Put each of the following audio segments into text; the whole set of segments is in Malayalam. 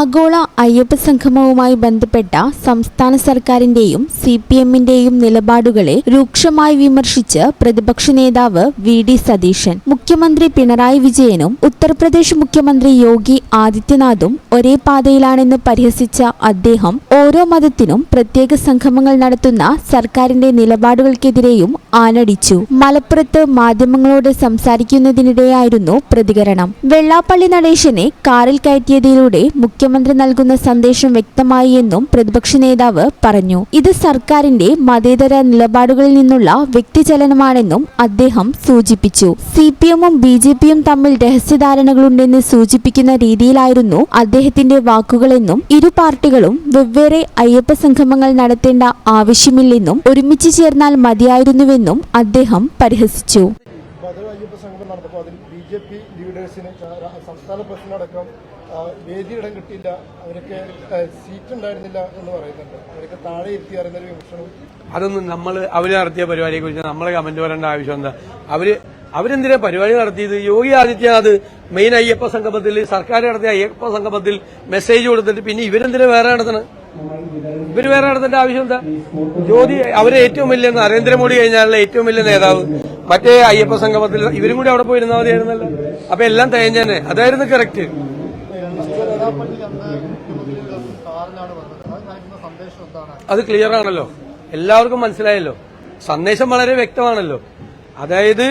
ആഗോള അയ്യപ്പ സംഗമവുമായി ബന്ധപ്പെട്ട സംസ്ഥാന സർക്കാരിന്റെയും CPM-ന്റെയും നിലപാടുകളെ രൂക്ഷമായി വിമർശിച്ച് പ്രതിപക്ഷ നേതാവ് VD സതീശൻ. മുഖ്യമന്ത്രി പിണറായി വിജയനും ഉത്തർപ്രദേശ് മുഖ്യമന്ത്രി യോഗി ആദിത്യനാഥും ഒരേ പാതയിലാണെന്ന് പരിഹസിച്ച അദ്ദേഹം ഓരോ മതത്തിനും പ്രത്യേക സംഗമങ്ങൾ നടത്തുന്ന സർക്കാരിന്റെ നിലപാടുകൾക്കെതിരെയും ആഞ്ഞടിച്ചു. മലപ്പുറത്ത് മാധ്യമങ്ങളോട് സംസാരിക്കുന്നതിനിടെയായിരുന്നു പ്രതികരണം. വെള്ളാപ്പള്ളി നടേശനെ കാറിൽ കയറ്റിയതിലൂടെ മുഖ്യമന്ത്രി നൽകുന്ന സന്ദേശം വ്യക്തമായി എന്നും പ്രതിപക്ഷ നേതാവ് പറഞ്ഞു. ഇത് സർക്കാരിന്റെ മതേതര നിലപാടുകളിൽ നിന്നുള്ള വ്യക്തിചലനമാണെന്നും അദ്ദേഹം സൂചിപ്പിച്ചു. CPM-ഉം BJP-യും തമ്മിൽ രഹസ്യധാരണകളുണ്ടെന്ന് സൂചിപ്പിക്കുന്ന രീതിയിലായിരുന്നു അദ്ദേഹത്തിന്റെ വാക്കുകളെന്നും ഇരു പാർട്ടികളും വെവ്വേറെ അയ്യപ്പ സംഗമങ്ങൾ നടത്തേണ്ട ആവശ്യമില്ലെന്നും ഒരുമിച്ച് ചേർന്നാൽ മതിയായിരുന്നുവെന്നും അദ്ദേഹം പരിഹസിച്ചു. BJP ലീഡേഴ്സിന് സംസ്ഥാന പ്രസിഡന്റടക്കം വേദിയിടം കിട്ടിയില്ല, അവരൊക്കെ സീറ്റ് ഉണ്ടായിരുന്നില്ല എന്ന് പറയുന്നുണ്ട്. അവരൊക്കെ താഴെ ഇരുത്തി അറിയുന്നൊരു വിമർശനം. അതൊന്നും അവര് നടത്തിയ പരിപാടിയെ കുറിച്ച് നമ്മളെ കമന്റ് പറയേണ്ട ആവശ്യം എന്താ? അവരെന്തിനാ പരിപാടി നടത്തിയത്? യോഗി ആദിത്യനാഥ് മെയിൻ അയ്യപ്പ സംഗമത്തിൽ, സർക്കാർ നടത്തിയ അയ്യപ്പ സംഗമത്തിൽ മെസ്സേജ് കൊടുത്തിട്ട് പിന്നെ ഇവരെന്തിനാ വേറെ നടത്തണം? ഇവര് വേറെ നടത്തേണ്ട ആവശ്യം എന്താ? അവരെ ഏറ്റവും വലിയ നരേന്ദ്രമോദി കഴിഞ്ഞാലുള്ള ഏറ്റവും വലിയ നേതാവ് മറ്റേ അയ്യപ്പ സംഗമത്തിൽ ഇവരും കൂടി അവിടെ പോയിരുന്നാൽ മതിയായിരുന്നല്ലോ. അപ്പൊ എല്ലാം തേഞ്ഞനെ, അതായിരുന്നു കറക്റ്റ്. അത് ക്ലിയർ ആണല്ലോ, എല്ലാവർക്കും മനസ്സിലായല്ലോ. സന്ദേശം വളരെ വ്യക്തമാണല്ലോ. അതായത്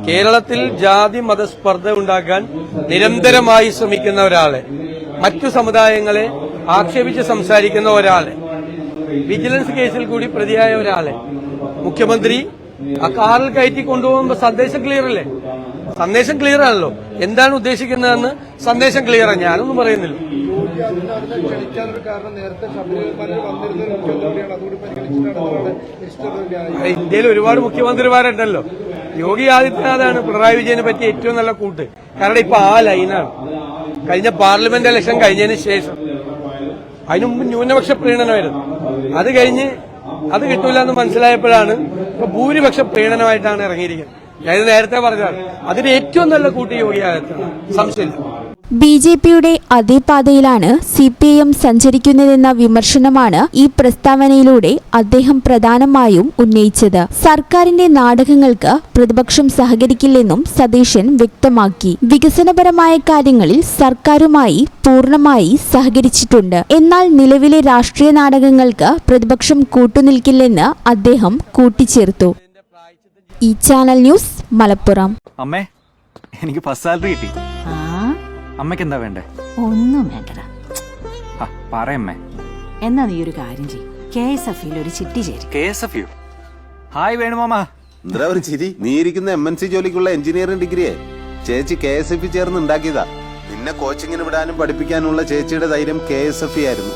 കേരളത്തിൽ ജാതി മതസ്പർദ്ധ ഉണ്ടാക്കാൻ നിരന്തരമായി ശ്രമിക്കുന്ന ഒരാളെ, മറ്റു സമുദായങ്ങളെ ആക്ഷേപിച്ച് സംസാരിക്കുന്ന ഒരാളെ, വിജിലൻസ് കേസിൽ കൂടി പ്രതിയായ ഒരാളെ മുഖ്യമന്ത്രി ആ കാറിൽ കയറ്റി കൊണ്ടുപോകുമ്പോൾ സന്ദേശം ക്ലിയർ അല്ലേ? സന്ദേശം ക്ലിയർ ആണല്ലോ. എന്താണ് ഉദ്ദേശിക്കുന്നതെന്ന് സന്ദേശം ക്ലിയർ ആണ്. ഞാനൊന്നും പറയുന്നില്ല. ഇന്ത്യയിൽ ഒരുപാട് മുഖ്യമന്ത്രിമാരുണ്ടല്ലോ. യോഗി ആദിത്യനാഥാണ് പിണറായി വിജയനെ പറ്റിയ ഏറ്റവും നല്ല കൂട്ട്. കാരണം ഇപ്പൊ ആ ലൈനാണ്. കഴിഞ്ഞ പാർലമെന്റ് ഇലക്ഷൻ കഴിഞ്ഞതിന് ശേഷം, അതിനു മുമ്പ് ന്യൂനപക്ഷ പ്രീണനമായിരുന്നു. അത് കഴിഞ്ഞ് അത് കിട്ടൂല എന്ന് മനസ്സിലായപ്പോഴാണ് ഇപ്പൊ ഭൂരിപക്ഷ പ്രീണനമായിട്ടാണ് ഇറങ്ങിയിരിക്കുന്നത്. ഞാൻ നേരത്തെ പറഞ്ഞാണ് അതിന് ഏറ്റവും നല്ല കൂട്ടി യോഗി ആദിത്യനാഥ്, സംശയമില്ല. BJP-യുടെ അതേ പാതയിലാണ് CPM സഞ്ചരിക്കുന്നതെന്ന വിമർശനമാണ് ഈ പ്രസ്താവനയിലൂടെ അദ്ദേഹം പ്രധാനമായും ഉന്നയിച്ചത്. സർക്കാരിന്റെ നാടകങ്ങൾക്ക് പ്രതിപക്ഷം സഹകരിക്കില്ലെന്നും സതീശൻ വ്യക്തമാക്കി. വികസനപരമായ കാര്യങ്ങളിൽ സർക്കാരുമായി പൂർണ്ണമായി സഹകരിച്ചിട്ടുണ്ട്. എന്നാൽ നിലവിലെ രാഷ്ട്രീയ നാടകങ്ങൾക്ക് പ്രതിപക്ഷം കൂട്ടുനിൽക്കില്ലെന്ന് അദ്ദേഹം കൂട്ടിച്ചേർത്തു. ഈ ചാനൽ ന്യൂസ്, മലപ്പുറം. അമ്മേ, എനിക്ക് ഫസ്റ്റ് സാലറി കിട്ടി. അമ്മയ്ക്ക് എന്താ വേണ്ടേ? ഒന്നും വേണ്ടടാ. പറയമ്മേ. എന്നാ നീ ഒരു കാര്യം ചെയ്യ്, KSF-ൽ ഒരു ചിട്ടി ചേരും. KSF? ഹായ് വേണുമാമ. എന്താ ഒരു ചിരി? നീ ഇരിക്കുന്ന MNC ജോലിക്കുള്ള എഞ്ചിനീയറിംഗ് ഡിഗ്രിയെ ചേച്ചി KSF ചേർന്ന് ഉണ്ടാക്കിയതാ. നിന്നെ കോച്ചിങ്ങിന് വിടാനും പഠിപ്പിക്കാനുള്ള ചേച്ചിയുടെ ധൈര്യം KSF ആയിരുന്നു.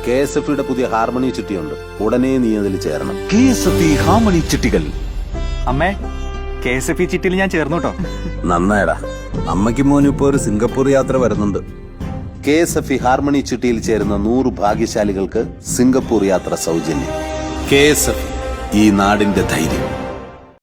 KSF-യുടെ പുതിയ ഹാർമണി ചിട്ടിയുണ്ട്, ഉടനെ നീ അതിൽ ചേരണം. KSF ഹാർമണി ചിട്ടികൾ. അമ്മേ, KSF ചിട്ടിയിൽ ഞാൻ ചേർന്നു കേട്ടോ. നന്നായടാ. അമ്മയ്ക്ക് മോനും ഇപ്പോ ഒരു സിംഗപ്പൂർ യാത്ര വരുന്നുണ്ട്. KSF ഹാർമണി ചിട്ടിയിൽ ചേരുന്ന 100 ഭാഗ്യശാലികൾക്ക് സിംഗപ്പൂർ യാത്ര സൗജന്യം. KSF, ഈ നാടിന്റെ ധൈര്യം.